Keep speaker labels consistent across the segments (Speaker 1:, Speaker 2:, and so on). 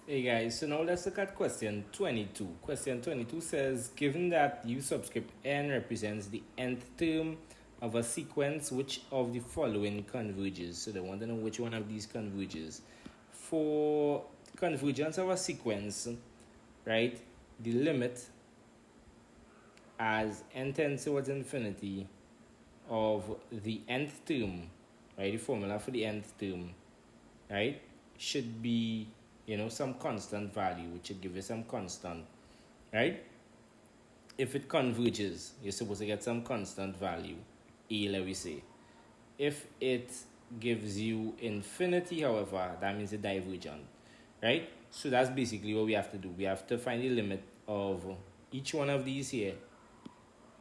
Speaker 1: Hey guys, so now let's look at question 22. Question 22 says, given that u subscript n represents the nth term of a sequence, which of the following converges? So they want to know which one of these converges. For convergence of a sequence, right, the limit as n tends towards infinity of the nth term, right, the formula for the nth term, right, should be, some constant value, which should give you some constant, right? If it converges, you're supposed to get some constant value, a, let me say. If it gives you infinity, however, that means it's divergent, right? So that's basically what we have to do. We have to find the limit of each one of these here.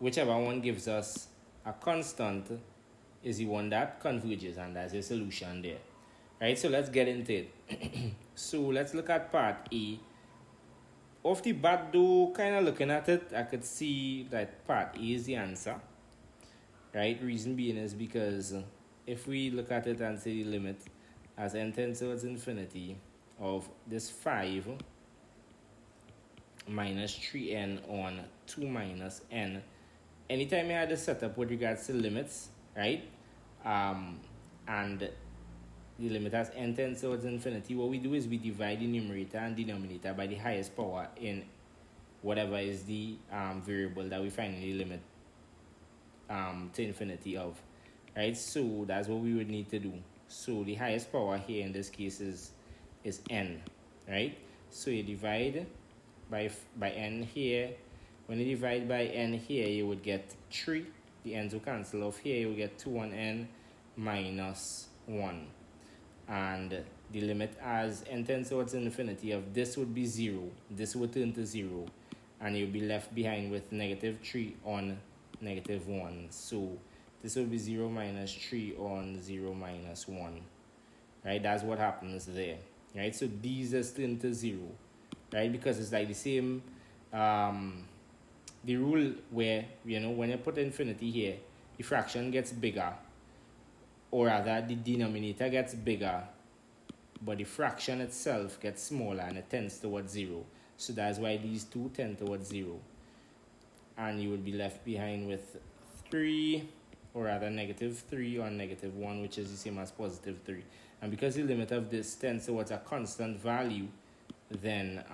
Speaker 1: Whichever one gives us a constant is the one that converges, and that's a solution there. Right, so let's get into it. So let's look at part A. Off the bat though, kind of looking at it, I could see that part A is the answer. Right, reason being is because if we look at it and say the limit as n tends towards infinity of this 5 minus 3n on 2 minus n, anytime you had a setup with regards to limits, right, and the limit as n tends towards infinity, what we do is we divide the numerator and denominator by the highest power in whatever is the variable that we finally limit to infinity of, right? So that's what we would need to do. So the highest power here in this case is n, right? So you divide by n here. When you divide by n here, you would get 3. The n's will cancel off here. You will get 2 on n minus 1. And the limit as n tends towards infinity of this would be 0. This would turn to 0. And you'll be left behind with negative 3 on negative 1. So this will be 0 minus 3 on 0 minus 1. Right? That's what happens there. Right? So these just turn to 0. Right? Because it's like the same, the rule where, when you put infinity here, the fraction gets bigger, or rather the denominator gets bigger, but the fraction itself gets smaller and it tends towards 0. So that's why these two tend towards 0. And you would be left behind with 3, or rather negative 3 on negative 1, which is the same as positive 3. And because the limit of this tends towards a constant value, then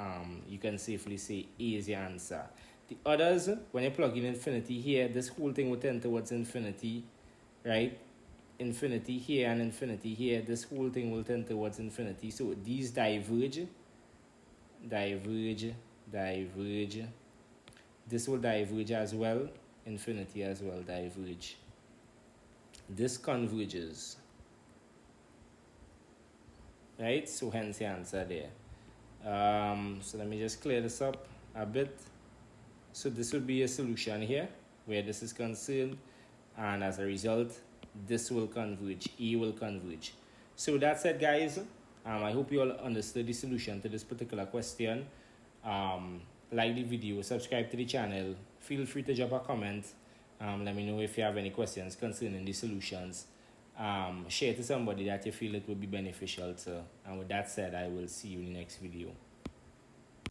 Speaker 1: you can safely say A is the answer. The others, when you plug in infinity here, this whole thing will tend towards infinity, right? Infinity here and infinity here, this whole thing will tend towards infinity. So these diverge. This will diverge as well. Infinity as well diverge. This converges. Right? So hence the answer there. So let me just clear this up a bit. So this would be a solution here where this is concerned, and as a result, this will converge. E will converge. So with that said, guys, I hope you all understood the solution to this particular question. Like the video, subscribe to the channel. Feel free to drop a comment. Let me know if you have any questions concerning the solutions. Share to somebody that you feel it would be beneficial to. And with that said, I will see you in the next video.